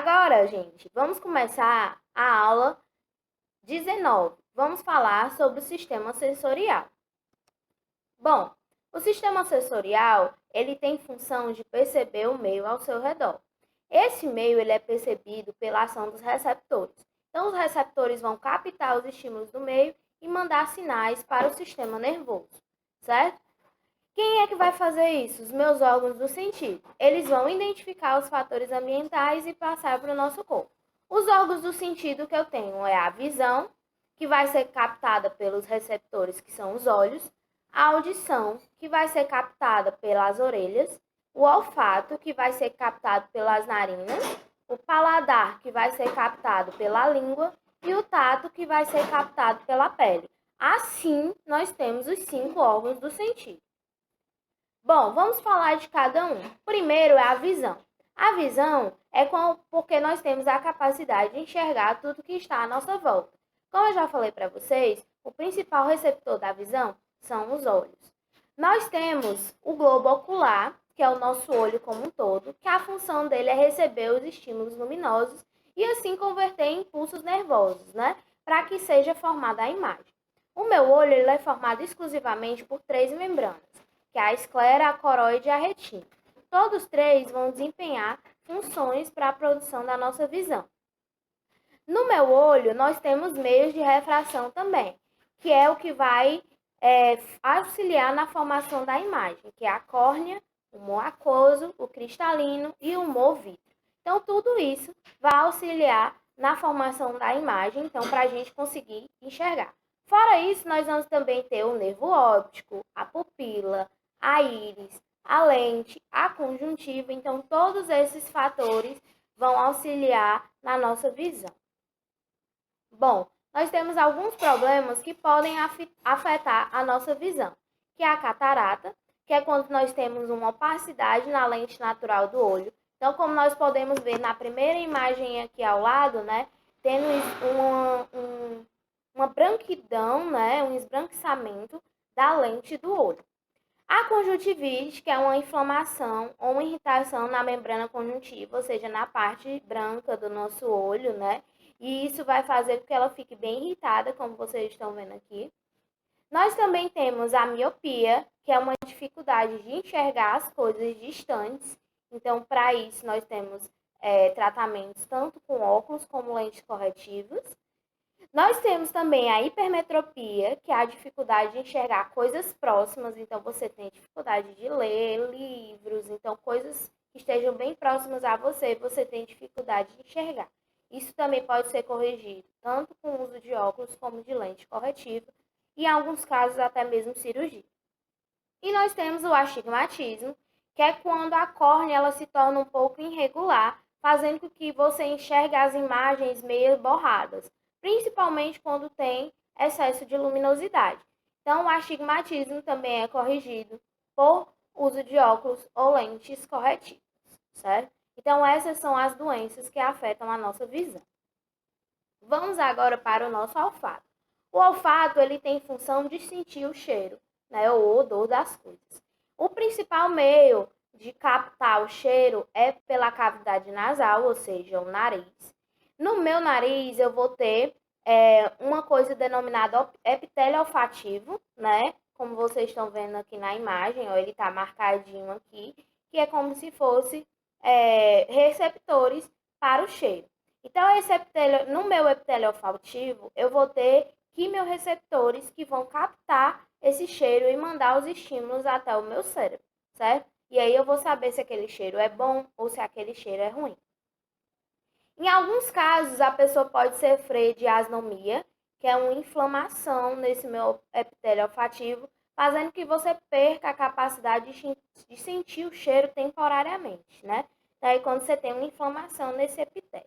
Agora, gente, vamos começar a aula 19. Vamos falar sobre o sistema sensorial. Bom, o sistema sensorial, ele tem função de perceber o meio ao seu redor. Esse meio ele é percebido pela ação dos receptores. Então, os receptores vão captar os estímulos do meio e mandar sinais para o sistema nervoso, certo? Quem é que vai fazer isso? Os meus órgãos do sentido. Eles vão identificar os fatores ambientais e passar para o nosso corpo. Os órgãos do sentido que eu tenho é a visão, que vai ser captada pelos receptores, que são os olhos, a audição, que vai ser captada pelas orelhas, o olfato, que vai ser captado pelas narinas, o paladar, que vai ser captado pela língua, e o tato, que vai ser captado pela pele. Assim, nós temos os 5 órgãos do sentido. Bom, vamos falar de cada um. Primeiro é a visão. A visão é porque nós temos a capacidade de enxergar tudo que está à nossa volta. Como eu já falei para vocês, o principal receptor da visão são os olhos. Nós temos o globo ocular, que é o nosso olho como um todo, que a função dele é receber os estímulos luminosos e assim converter em impulsos nervosos, né? Para que seja formada a imagem. O meu olho ele é formado exclusivamente por 3 membranas, que é a esclera, a coroide e a retina. Todos 3 vão desempenhar funções para a produção da nossa visão. No meu olho, nós temos meios de refração também, que é o que vai auxiliar na formação da imagem, que é a córnea, o humor aquoso, o cristalino e o humor vítreo. Então, tudo isso vai auxiliar na formação da imagem, então, para a gente conseguir enxergar. Fora isso, nós vamos também ter o nervo óptico, a pupila, a íris, a lente, a conjuntiva. Então, todos esses fatores vão auxiliar na nossa visão. Bom, nós temos alguns problemas que podem afetar a nossa visão, que é a catarata, que é quando nós temos uma opacidade na lente natural do olho. Então, como nós podemos ver na primeira imagem aqui ao lado, né, tendo uma branquidão, né, um esbranquiçamento da lente do olho. A conjuntivite, que é uma inflamação ou uma irritação na membrana conjuntiva, ou seja, na parte branca do nosso olho, né? E isso vai fazer com que ela fique bem irritada, como vocês estão vendo aqui. Nós também temos a miopia, que é uma dificuldade de enxergar as coisas distantes. Então, para isso, nós temos tratamentos tanto com óculos como lentes corretivas. Nós temos também a hipermetropia, que é a dificuldade de enxergar coisas próximas. Então, você tem dificuldade de ler livros, então coisas que estejam bem próximas a você, você tem dificuldade de enxergar. Isso também pode ser corrigido, tanto com o uso de óculos como de lente corretiva, e em alguns casos até mesmo cirurgia. E nós temos o astigmatismo, que é quando a córnea ela se torna um pouco irregular, fazendo com que você enxergue as imagens meio borradas, principalmente quando tem excesso de luminosidade. Então, o astigmatismo também é corrigido por uso de óculos ou lentes corretivas, certo? Então, essas são as doenças que afetam a nossa visão. Vamos agora para o nosso olfato. O olfato ele tem função de sentir o cheiro, né, o odor das coisas. O principal meio de captar o cheiro é pela cavidade nasal, ou seja, o nariz. No meu nariz eu vou ter uma coisa denominada epitélio olfativo, né? Como vocês estão vendo aqui na imagem, ó, ele está marcadinho aqui, que é como se fosse receptores para o cheiro. Então, no meu epitélio olfativo, eu vou ter quimiorreceptores que vão captar esse cheiro e mandar os estímulos até o meu cérebro, certo? E aí eu vou saber se aquele cheiro é bom ou se aquele cheiro é ruim. Em alguns casos, a pessoa pode sofrer de asnomia, que é uma inflamação nesse meu epitélio olfativo, fazendo que você perca a capacidade de sentir o cheiro temporariamente, né? Daí quando você tem uma inflamação nesse epitélio.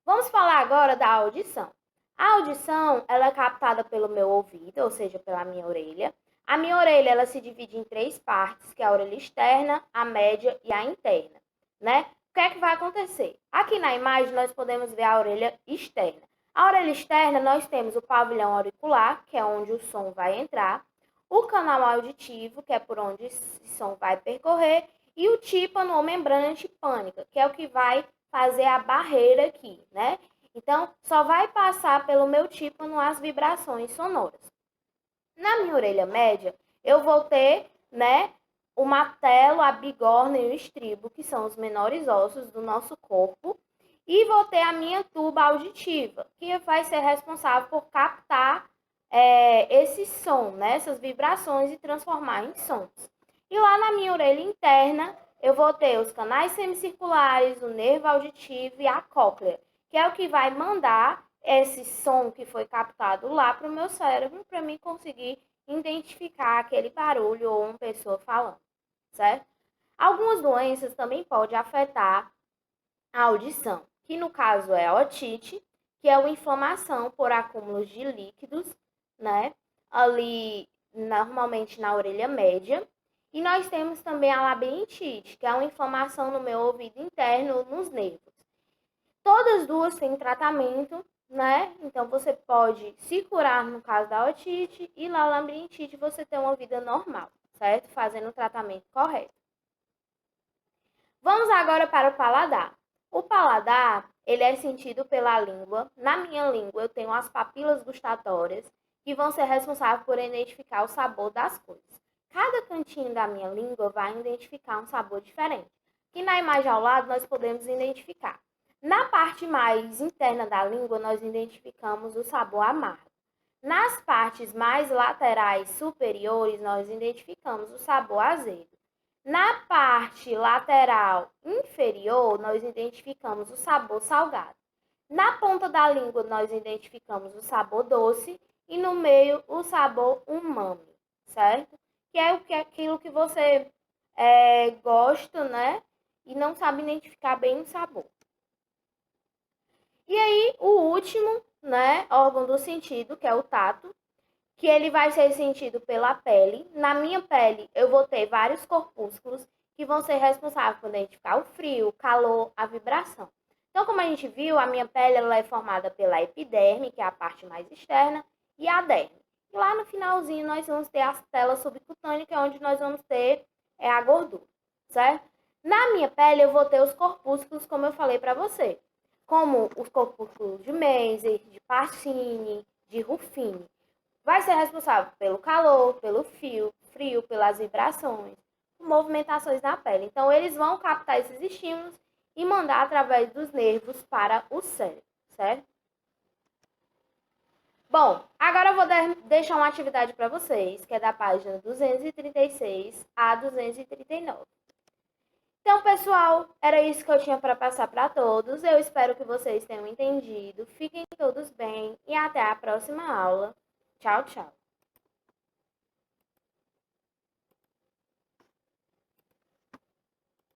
Vamos falar agora da audição. A audição, ela é captada pelo meu ouvido, ou seja, pela minha orelha. A minha orelha, ela se divide em 3 partes, que é a orelha externa, a média e a interna, né? O que é que vai acontecer? Aqui na imagem, nós podemos ver a orelha externa. A orelha externa, nós temos o pavilhão auricular, que é onde o som vai entrar, o canal auditivo, que é por onde esse som vai percorrer, e o tímpano ou membrana tipânica, que é o que vai fazer a barreira aqui, né? Então, só vai passar pelo meu tímpano as vibrações sonoras. Na minha orelha média, eu vou ter, né, o matelo, a bigorna e o estribo, que são os menores ossos do nosso corpo, e vou ter a minha tuba auditiva, que vai ser responsável por captar esse som, né, essas vibrações e transformar em sons. E lá na minha orelha interna, eu vou ter os canais semicirculares, o nervo auditivo e a cóclea, que é o que vai mandar esse som que foi captado lá para o meu cérebro, para mim conseguir identificar aquele barulho ou uma pessoa falando, certo? Algumas doenças também podem afetar a audição, que no caso é a otite, que é uma inflamação por acúmulos de líquidos, né? Ali, normalmente na orelha média. E nós temos também a labirintite, que é uma inflamação no meu ouvido interno, nos nervos. Todas duas têm tratamento, né? Então você pode se curar no caso da otite e na labirintite você ter uma vida normal, certo? Fazendo o tratamento correto. Vamos agora para o paladar. O paladar, ele é sentido pela língua. Na minha língua, eu tenho as papilas gustatórias, que vão ser responsáveis por identificar o sabor das coisas. Cada cantinho da minha língua vai identificar um sabor diferente, que na imagem ao lado nós podemos identificar. Na parte mais interna da língua, nós identificamos o sabor amargo. Nas partes mais laterais superiores, nós identificamos o sabor azedo. Na parte lateral inferior, nós identificamos o sabor salgado. Na ponta da língua, nós identificamos o sabor doce e no meio o sabor umami, certo? Que é aquilo que você gosta, né? E não sabe identificar bem o sabor. E aí, o último, né, órgão do sentido, que é o tato, que ele vai ser sentido pela pele. Na minha pele, eu vou ter vários corpúsculos que vão ser responsáveis por identificar o frio, o calor, a vibração. Então, como a gente viu, a minha pele ela é formada pela epiderme, que é a parte mais externa, e a derme. E lá no finalzinho, nós vamos ter as telas subcutâneas, que é onde nós vamos ter a gordura, certo? Na minha pele, eu vou ter os corpúsculos, como eu falei para você, como os corpúsculos de Menzel, de Pacini, de Ruffini. Vai ser responsável pelo calor, pelo frio, pelas vibrações, movimentações na pele. Então, eles vão captar esses estímulos e mandar através dos nervos para o cérebro, certo? Bom, agora eu vou deixar uma atividade para vocês, que é da página 236 a 239. Então, pessoal, era isso que eu tinha para passar para todos. Eu espero que vocês tenham entendido. Fiquem todos bem e até a próxima aula. Tchau, tchau.